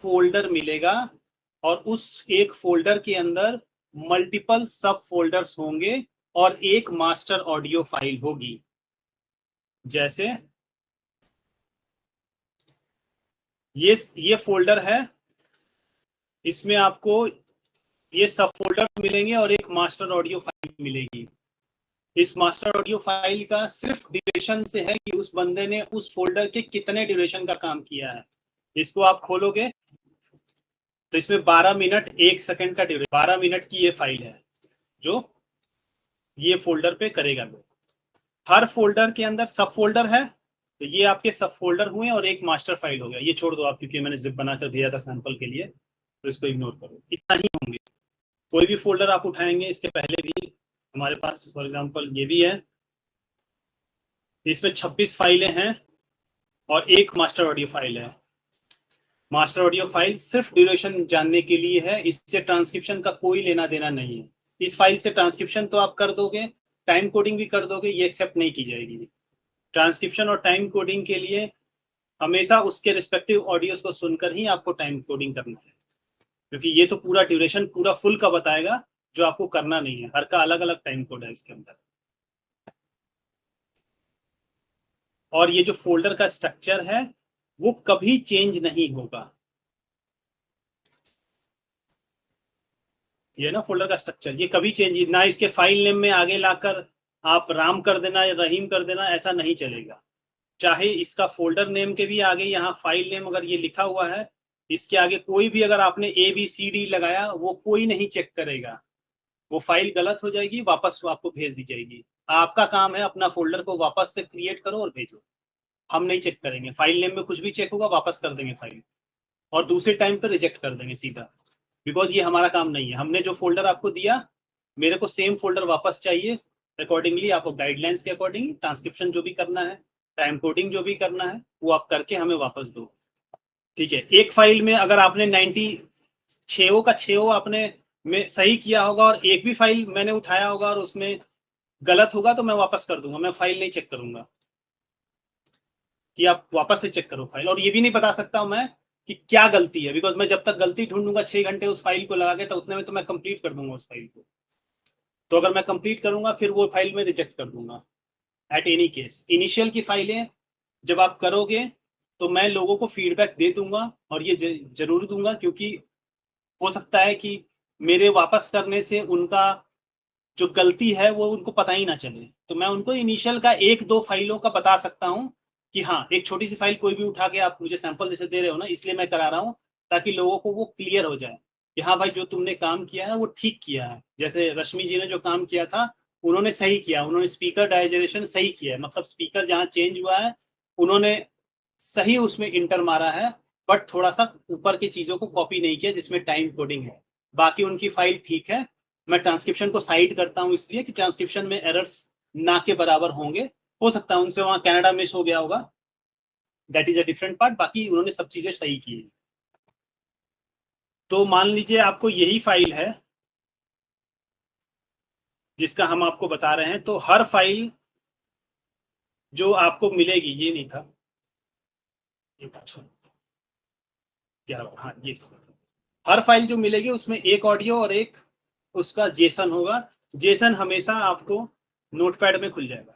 Folder मिलेगा और उस एक फोल्डर के अंदर मल्टीपल सब फोल्डर्स होंगे और एक मास्टर ऑडियो फाइल होगी। जैसे ये फोल्डर है, इसमें आपको ये सब फोल्डर मिलेंगे और एक मास्टर ऑडियो फाइल मिलेगी। इस मास्टर ऑडियो फाइल का सिर्फ ड्यूरेशन से है कि उस बंदे ने उस फोल्डर के कितने ड्यूरेशन का काम किया है। इसको आप खोलोगे तो इसमें 12 मिनट 1 सेकंड का ड्यूरेशन, 12 मिनट की ये फाइल है जो ये फोल्डर पे करेगा। लोग हर फोल्डर के अंदर सब फोल्डर है, तो ये आपके सब फोल्डर हुए और एक मास्टर फाइल हो गया। ये छोड़ दो आप, क्योंकि मैंने जिप बनाकर दिया था सैंपल के लिए, तो इसको इग्नोर करो। इतना ही होंगे। कोई भी फोल्डर आप उठाएंगे, इसके पहले भी हमारे पास फॉर एग्जांपल ये भी है, इसमें 26 फाइलें हैं और एक मास्टर ऑडियो फाइल है। मास्टर ऑडियो फाइल सिर्फ ड्यूरेशन जानने के लिए है, इससे ट्रांसक्रिप्शन का कोई लेना देना नहीं है। इस फाइल से ट्रांसक्रिप्शन तो आप कर दोगे, टाइम कोडिंग भी कर दोगे, ये एक्सेप्ट नहीं की जाएगी। ट्रांसक्रिप्शन और टाइम कोडिंग के लिए हमेशा उसके रिस्पेक्टिव ऑडियोज को सुनकर ही आपको टाइम कोडिंग करना है, क्योंकि ये तो पूरा ड्यूरेशन पूरा फुल का बताएगा, जो आपको करना नहीं है। हर का अलग अलग टाइम कोड है इसके अंदर। और ये जो फोल्डर का स्ट्रक्चर है वो कभी चेंज नहीं होगा। ये ना फोल्डर का स्ट्रक्चर, ये कभी चेंज ना, इसके फाइल नेम में आगे लाकर आप राम कर देना या रहीम कर देना, ऐसा नहीं चलेगा। चाहे इसका फोल्डर नेम के भी आगे यहाँ फाइल नेम अगर ये लिखा हुआ है, इसके आगे कोई भी अगर आपने ABCD लगाया, वो कोई नहीं चेक करेगा। वो फाइल गलत हो जाएगी, वापस आपको भेज दी जाएगी। आपका काम है अपना फोल्डर को वापस से क्रिएट करो और भेजो। हम नहीं चेक करेंगे। फाइल नेम में कुछ भी चेक होगा वापस कर देंगे फाइल, और दूसरे टाइम पर रिजेक्ट कर देंगे सीधा, बिकॉज ये हमारा काम नहीं है। हमने जो फोल्डर आपको दिया, मेरे को सेम फोल्डर वापस चाहिए। अकॉर्डिंगली आपको गाइडलाइंस के अकॉर्डिंग ट्रांसक्रिप्शन जो भी करना है, टाइम कोडिंग जो भी करना है, वो आप करके हमें वापस दो। ठीक है। एक फाइल में अगर आपने 96 का 6 आपने में सही किया होगा और एक भी फाइल मैंने उठाया होगा और उसमें गलत होगा, तो मैं वापस कर दूंगा। मैं फाइल नहीं चेक करूंगा कि आप वापस से चेक करो फाइल। और ये भी नहीं बता सकता हूं मैं कि क्या गलती है, बिकॉज मैं जब तक गलती ढूंढूंगा 6 घंटे उस फाइल को लगा के, तो उतने में तो मैं कंप्लीट कर दूंगा उस फाइल को। तो अगर मैं कंप्लीट करूंगा फिर वो फाइल में रिजेक्ट कर दूंगा। एट एनी केस इनिशियल की फाइलें जब आप करोगे तो मैं लोगों को फीडबैक दे दूंगा, और ये जरूर दूंगा, क्योंकि हो सकता है कि मेरे वापस करने से उनका जो गलती है वो उनको पता ही ना चले। तो मैं उनको इनिशियल का 1-2 फाइलों का बता सकता हूँ कि हाँ, एक छोटी सी फाइल कोई भी उठा के आप मुझे सैंपल जैसे दे रहे हो ना, इसलिए मैं करा रहा हूँ, ताकि लोगों को वो क्लियर हो जाए कि हाँ भाई, जो तुमने काम किया है वो ठीक किया है। जैसे रश्मि जी ने जो काम किया था, उन्होंने सही किया, उन्होंने स्पीकर डाइजेशन सही किया है, मतलब स्पीकर जहाँ चेंज हुआ है उन्होंने सही उसमें इंटर मारा है, बट थोड़ा सा ऊपर की चीजों को कॉपी नहीं किया जिसमें टाइम कोडिंग है। बाकी उनकी फाइल ठीक है। मैं ट्रांसक्रिप्शन को साइड करता हूँ इसलिए कि ट्रांसक्रिप्शन में एरर्स ना के बराबर होंगे। हो सकता है उनसे वहां कनाडा मिस हो गया होगा, that is a different part. बाकी उन्होंने सब चीजें सही की है। तो मान लीजिए आपको यही फाइल है जिसका हम आपको बता रहे हैं, तो हर फाइल जो आपको मिलेगी, ये नहीं था, ये था, क्या, हाँ ये था। हर फाइल जो मिलेगी उसमें एक ऑडियो और एक उसका जेसन होगा। जेसन हमेशा आपको नोटपैड में खुल जाएगा,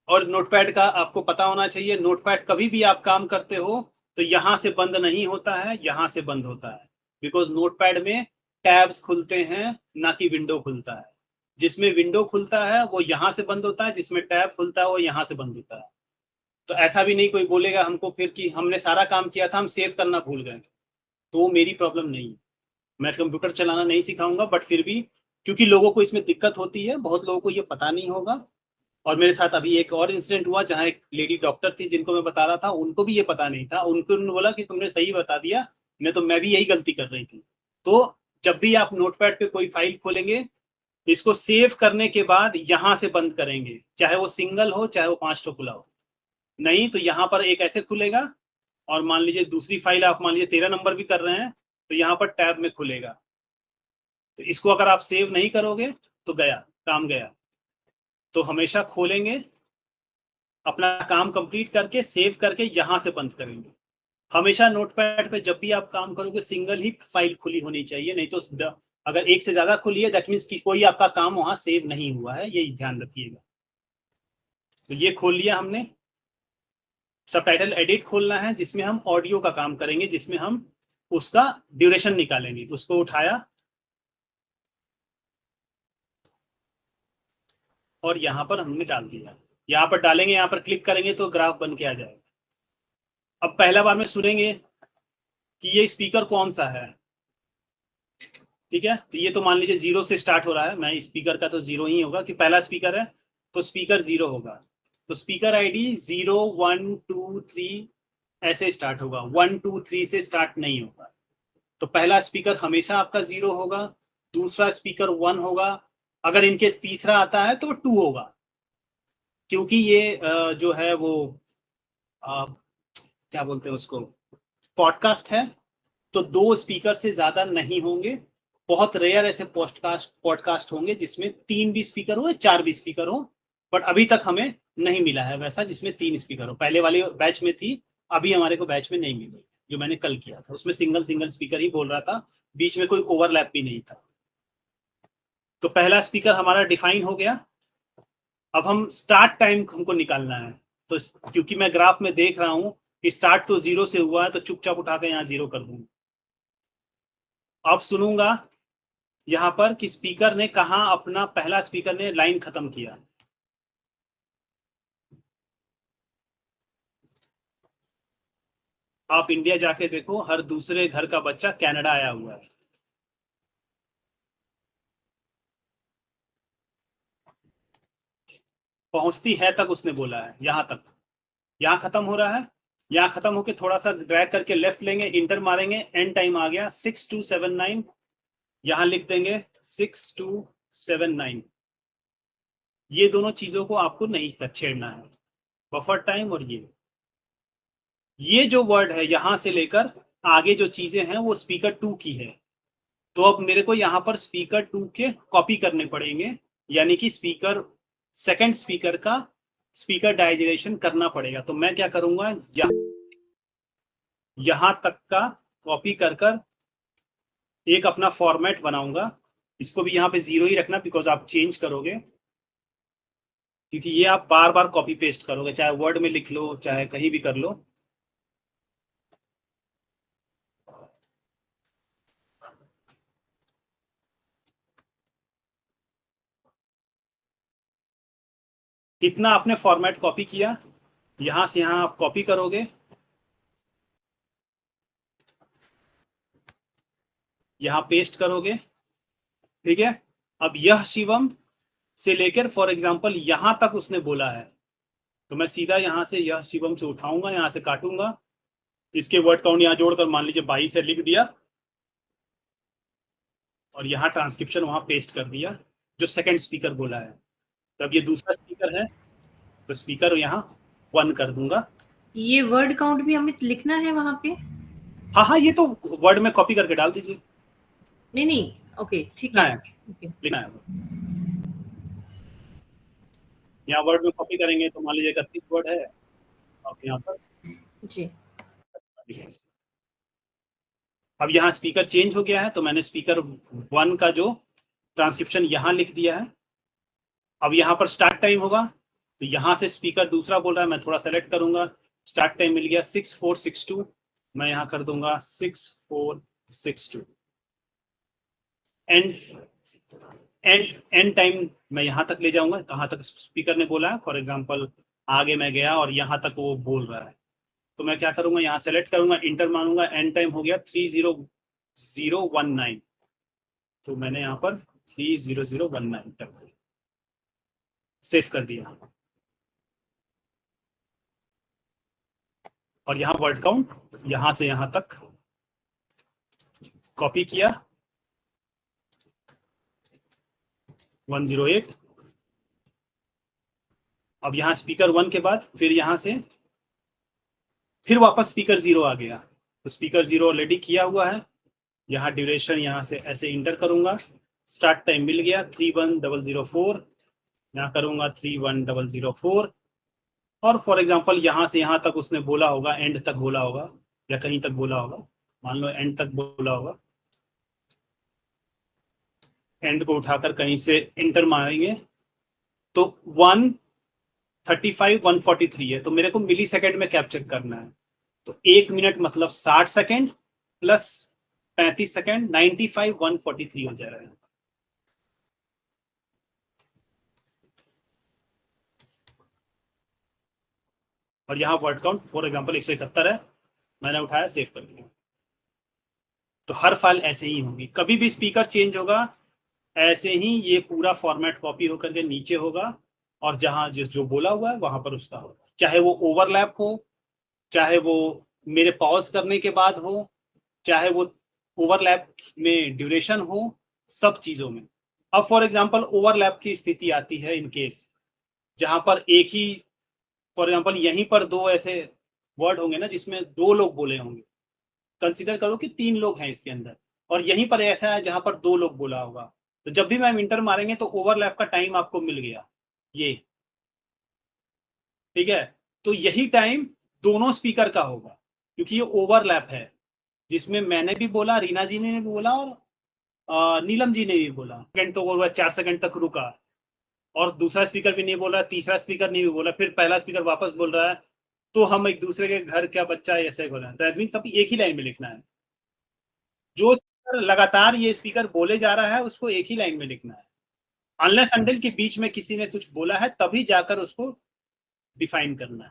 और नोटपैड का आपको पता होना चाहिए, नोटपैड कभी भी आप काम करते हो तो यहां से बंद नहीं होता है, यहां से बंद होता है। बिकॉज नोटपैड में टैब्स खुलते हैं, ना कि विंडो खुलता है। जिसमें विंडो खुलता है वो यहां से बंद होता है, जिसमें टैब खुलता है वो यहां से बंद होता है। तो ऐसा भी नहीं कोई बोलेगा हमको फिर कि हमने सारा काम किया था, हम सेव करना भूल गए। तो वो मेरी प्रॉब्लम नहीं है। मैं कंप्यूटर चलाना नहीं सिखाऊंगा, बट फिर भी क्योंकि लोगों को इसमें दिक्कत होती है, बहुत लोगों को ये पता नहीं होगा। और मेरे साथ अभी एक और इंसिडेंट हुआ जहाँ एक लेडी डॉक्टर थी जिनको मैं बता रहा था, उनको भी ये पता नहीं था। उनको बोला कि तुमने सही बता दिया, मैं भी यही गलती कर रही थी। तो जब भी आप नोटपैड पे कोई फाइल खोलेंगे, इसको सेव करने के बाद यहां से बंद करेंगे, चाहे वो सिंगल हो चाहे वो 5 तो खुला हो। नहीं तो यहाँ पर एक ऐसे खुलेगा, और मान लीजिए दूसरी फाइल आप मान लीजिए 13 नंबर भी कर रहे हैं, तो यहाँ पर टैब में खुलेगा। तो इसको अगर आप सेव नहीं करोगे तो गया काम गया। तो हमेशा खोलेंगे, अपना काम कंप्लीट करके सेव करके यहां से बंद करेंगे। हमेशा नोटपैड पे जब भी आप काम करोगे सिंगल ही फाइल खुली होनी चाहिए, नहीं तो अगर एक से ज्यादा खुली है दैट मीन्स कि कोई आपका काम वहां सेव नहीं हुआ है, ये ध्यान रखिएगा। तो ये खोल लिया हमने। सबटाइटल एडिट खोलना है जिसमें हम ऑडियो का काम करेंगे, जिसमें हम उसका ड्यूरेशन निकालेंगे। उसको उठाया और यहाँ पर हमने डाल दिया। यहाँ पर डालेंगे, यहाँ पर क्लिक करेंगे तो ग्राफ बन के आ जाएगा। अब पहला बार में सुनेंगे कि ये स्पीकर कौन सा है, ठीक है। तो ये तो मान लीजिए 0 से स्टार्ट हो रहा है, मैं स्पीकर का तो 0 ही होगा कि पहला स्पीकर है, तो स्पीकर 0 होगा। तो स्पीकर आईडी 0 1 2 3 ऐसे स्टार्ट होगा, 1 2 3 से स्टार्ट नहीं होगा। तो पहला स्पीकर हमेशा आपका 0 होगा, दूसरा स्पीकर 1 होगा, अगर इनकेस तीसरा आता है तो 2 होगा, क्योंकि ये जो है वो क्या बोलते हैं उसको, पॉडकास्ट है, तो 2 स्पीकर से ज्यादा नहीं होंगे। बहुत रेयर ऐसे पॉडकास्ट होंगे जिसमें 3 भी स्पीकर हो या 4 भी स्पीकर हो, बट अभी तक हमें नहीं मिला है वैसा जिसमें 3 स्पीकर हो। पहले वाले बैच में थी, अभी हमारे को बैच में नहीं मिली। जो मैंने कल किया था उसमें सिंगल सिंगल स्पीकर ही बोल रहा था, बीच में कोई ओवरलैप भी नहीं था। तो पहला स्पीकर हमारा डिफाइन हो गया। अब हम स्टार्ट टाइम हमको निकालना है, तो क्योंकि मैं ग्राफ में देख रहा हूं कि स्टार्ट तो 0 से हुआ है, तो चुपचाप उठा के यहाँ 0 कर दूंगा। अब सुनूंगा यहाँ पर कि स्पीकर ने कहा, अपना पहला स्पीकर ने लाइन खत्म किया। आप इंडिया जाके देखो, हर दूसरे घर का बच्चा कनाडा आया हुआ है। पहुंचती है तक उसने बोला है, यहां तक, यहाँ खत्म हो रहा है। यहाँ खत्म होके थोड़ा सा ड्रैग करके लेफ्ट लेंगे, इंटर मारेंगे, एंड टाइम आ गया 6279। यहां लिख देंगे 6279। ये दोनों चीजों को आपको नहीं छेड़ना है, बफर टाइम और ये जो वर्ड है यहां से लेकर आगे जो चीजें हैं वो स्पीकर 2 की है। तो अब मेरे को यहाँ पर स्पीकर 2 के कॉपी करने पड़ेंगे, यानी कि स्पीकर सेकंड स्पीकर का स्पीकर डाइजेशन करना पड़ेगा। तो मैं क्या करूंगा, यहां तक का कॉपी कर कर एक अपना फॉर्मेट बनाऊंगा। इसको भी यहाँ पे 0 ही रखना, बिकॉज आप चेंज करोगे, क्योंकि ये आप बार बार कॉपी पेस्ट करोगे, चाहे वर्ड में लिख लो चाहे कहीं भी कर लो। इतना आपने फॉर्मेट कॉपी किया, यहां से यहां आप कॉपी करोगे, यहां पेस्ट करोगे, ठीक है। अब यह शिवम से लेकर फॉर एग्जांपल यहां तक उसने बोला है, तो मैं सीधा यहां से यह शिवम से उठाऊंगा, यहां से काटूंगा, इसके वर्ड काउंट यहां जोड़कर मान लीजिए 22 है, लिख दिया, और यहाँ ट्रांसक्रिप्शन वहां पेस्ट कर दिया जो सेकंड स्पीकर बोला है। तब ये दूसरा स्पीकर है, तो स्पीकर यहाँ 1 कर दूंगा। ये वर्ड काउंट भी हमें लिखना है वहां पे? हाँ हाँ, ये तो वर्ड में कॉपी करके डाल दीजिए। नहीं, ओके ठीक है, लिखना है। यहाँ वर्ड में कॉपी करेंगे तो मान लीजिए 31 वर्ड है, अब यहाँ पर जी। अब यहाँ स्पीकर चेंज हो गया है, तो मैंने स्पीकर 1 का जो ट्रांसक्रिप्शन यहाँ लिख दिया है। अब यहाँ पर स्टार्ट टाइम होगा, तो यहाँ से स्पीकर दूसरा बोल रहा है, मैं थोड़ा सेलेक्ट करूंगा, स्टार्ट टाइम मिल गया 6462, मैं यहाँ कर दूंगा 6462। एंड एंड टाइम मैं यहाँ तक ले जाऊंगा, कहाँ तक स्पीकर ने बोला है, फॉर एग्जाम्पल आगे मैं गया और यहाँ तक वो बोल रहा है, तो मैं क्या करूंगा, यहाँ सेलेक्ट करूंगा, इंटर मारूंगा, एंड टाइम हो गया 30019। तो मैंने यहाँ पर 30019 तक सेव कर दिया, और यहाँ वर्ड काउंट यहाँ से यहाँ तक कॉपी किया 108। अब यहाँ स्पीकर 1 के बाद फिर यहाँ से फिर वापस स्पीकर 0 आ गया, तो स्पीकर 0 ऑलरेडी किया हुआ है। यहाँ ड्यूरेशन यहाँ से ऐसे इंटर करूंगा, स्टार्ट टाइम मिल गया 31004, यहाँ करूंगा 31004, और फॉर एग्जांपल यहाँ से यहाँ तक उसने बोला होगा, एंड तक बोला होगा, या कहीं तक बोला होगा, मान लो एंड तक बोला होगा, एंड को उठाकर कहीं से इंटर मारेंगे तो 135 143 है, तो मेरे को मिली सेकेंड में कैप्चर करना है। तो 1 मिनट मतलब 60 सेकेंड प्लस 35 सेकेंड 95 143 हो जाएगा। और यहाँ वर्ड काउंट फॉर एग्जाम्पल 171 है, मैंने उठाया सेव कर दिया। तो हर फाइल ऐसे ही होगी, कभी भी स्पीकर चेंज होगा ऐसे ही ये पूरा फॉर्मेट कॉपी होकर के नीचे होगा, और जहां जिस जो बोला हुआ है वहां पर उसका होगा, चाहे वो ओवरलैप हो, चाहे वो मेरे पॉज करने के बाद हो, चाहे वो ओवरलैप में ड्यूरेशन हो, सब चीजों में। अब फॉर एग्जांपल ओवरलैप की स्थिति आती है इन केस, जहां पर एक ही, फॉर एग्जांपल यहीं पर दो ऐसे वर्ड होंगे ना जिसमें 2 लोग बोले होंगे, कंसिडर करो कि 3 लोग हैं इसके अंदर, और यहीं पर ऐसा है जहां पर 2 लोग बोला होगा, तो जब भी मैम इंटर मारेंगे तो ओवरलैप का टाइम आपको मिल गया ये, ठीक है। तो यही टाइम दोनों स्पीकर का होगा, क्योंकि ये ओवरलैप है, जिसमें मैंने भी बोला, रीना जी ने भी बोला, और नीलम जी ने भी बोला। सेकंड तो वो 4 सेकंड तक रुका, और दूसरा स्पीकर भी नहीं बोला, तीसरा स्पीकर नहीं भी बोला, फिर पहला स्पीकर वापस बोल रहा है, तो हम एक दूसरे के घर क्या बच्चा ऐसे बोल रहे हैं, दैट मींस सब एक ही लाइन में लिखना है। जो स्पीकर लगातार ये स्पीकर बोले जा रहा है उसको एक ही लाइन में लिखना है, अनलेस अनटिल के बीच में किसी ने कुछ बोला है तभी जाकर उसको डिफाइन करना है।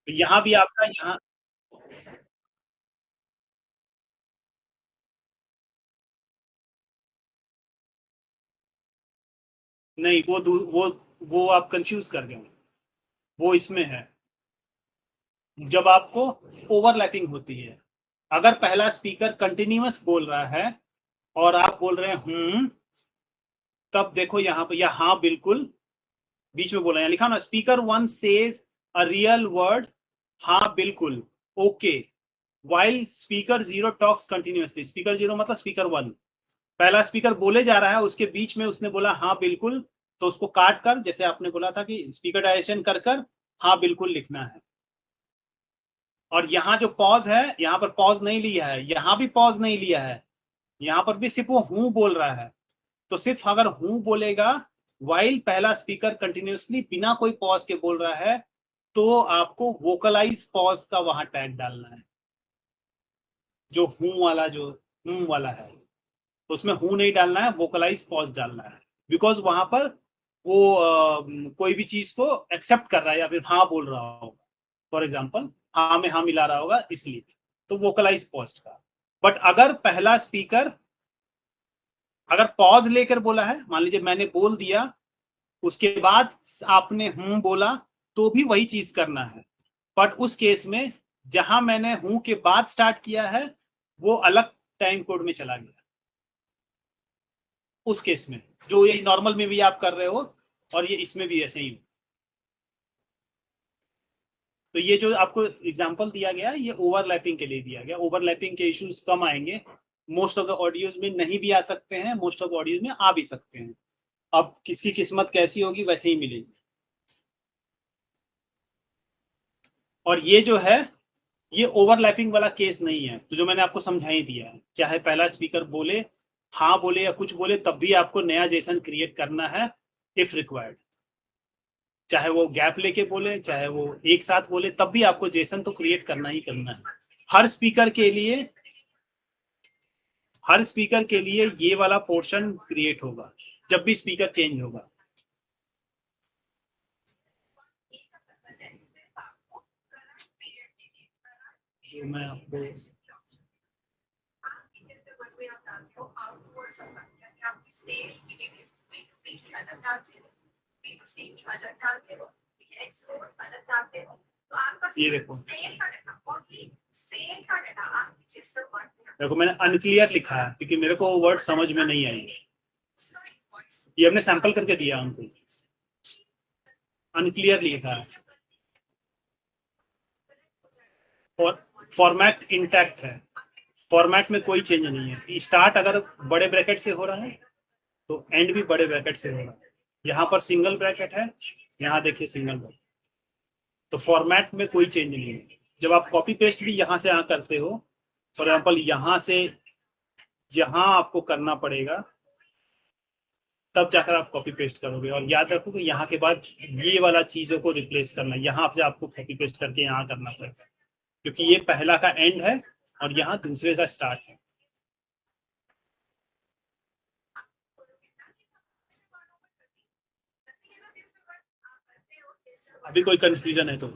तो यहाँ भी आपका यहाँ नहीं, वो आप कंफ्यूज कर गए, वो इसमें है जब आपको ओवरलैपिंग होती है। अगर पहला स्पीकर कंटिन्यूअस बोल रहा है और आप बोल रहे हैं तब देखो यहाँ पे, या हाँ बिल्कुल बीच में बोल रहे हैं, लिखा ना speaker 1 says a real word, हाँ बिल्कुल, okay, while speaker 0 talks continuously. Speaker 0 मतलब स्पीकर 1, पहला स्पीकर बोले जा रहा है, उसके बीच में उसने बोला हाँ बिल्कुल, तो उसको काट कर, जैसे आपने बोला था कि स्पीकर डायरेक्शन कर कर हाँ बिल्कुल लिखना है। और यहाँ जो पॉज है, यहाँ पर पॉज नहीं लिया है, यहाँ भी पॉज नहीं लिया है, यहाँ पर भी सिर्फ वो हूं बोल रहा है। तो सिर्फ अगर हूं बोलेगा वाइल पहला स्पीकर कंटिन्यूअसली बिना कोई पॉज के बोल रहा है, तो आपको वोकलाइज पॉज का वहां टैग डालना है, जो हूं वाला है उसमें हूं नहीं डालना है, वोकलाइज पॉज डालना है, बिकॉज वहां पर वो कोई भी चीज को एक्सेप्ट कर रहा है या फिर हाँ बोल रहा होगा, फॉर एग्जाम्पल हाँ में हाँ मिला रहा होगा इसलिए, तो वोकलाइज पॉज का। बट अगर पहला स्पीकर अगर पॉज लेकर बोला है, मान लीजिए मैंने बोल दिया उसके बाद आपने हूं बोला, तो भी वही चीज करना है, बट उस केस में जहां मैंने हूं के बाद स्टार्ट किया है वो अलग टाइम कोड में चला गया, उस केस में जो ये नॉर्मल में भी आप कर रहे हो और ये इसमें भी ऐसे ही हो। तो ये जो आपको एग्जांपल दिया गया ये ओवरलैपिंग के लिए दिया गया, ओवरलैपिंग के इश्यूज कम आएंगे, मोस्ट ऑफ द ऑडियोज में नहीं भी आ सकते हैं, मोस्ट ऑफ ऑडियोज में आ भी सकते हैं, अब किसकी किस्मत कैसी होगी वैसे ही मिलेगी। और ये जो है ये ओवरलैपिंग वाला केस नहीं है, तो जो मैंने आपको समझा ही दिया है, चाहे पहला स्पीकर बोले हाँ बोले या कुछ बोले तब भी आपको नया जेसन क्रिएट करना है इफ रिक्वायर्ड, चाहे वो गैप लेके बोले चाहे वो एक साथ बोले तब भी आपको जेसन तो क्रिएट करना ही करना है। हर स्पीकर के लिए ये वाला पोर्शन क्रिएट होगा जब भी स्पीकर चेंज होगा। जो मैं आपको ये देखो मैंने अनक्लियर लिखा है क्योंकि मेरे को वर्ड समझ में नहीं आई, ये हमने सैंपल करके दिया उनको, अनक्लियर लिखा है और फॉर्मेट इंटैक्ट है, फॉर्मेट में कोई चेंज नहीं है। स्टार्ट अगर बड़े ब्रैकेट से हो रहा है तो एंड भी बड़े ब्रैकेट से हो रहा है, यहाँ पर सिंगल ब्रैकेट है, यहाँ देखिए सिंगल ब्रैकेट, तो फॉर्मेट में कोई चेंज नहीं है। जब आप कॉपी पेस्ट भी यहाँ से करते हो, फॉर एग्जाम्पल यहाँ से जहां आपको करना पड़ेगा तब जाकर आप कॉपी पेस्ट करोगे। और याद रखो कि यहाँ के बाद ये वाला चीजों को रिप्लेस करना, यहाँ से आपको कॉपी पेस्ट करके यहाँ करना पड़ेगा, क्योंकि ये पहला का एंड है और यहाँ दूसरे का स्टार्ट है। अभी कोई कंफ्यूजन है तो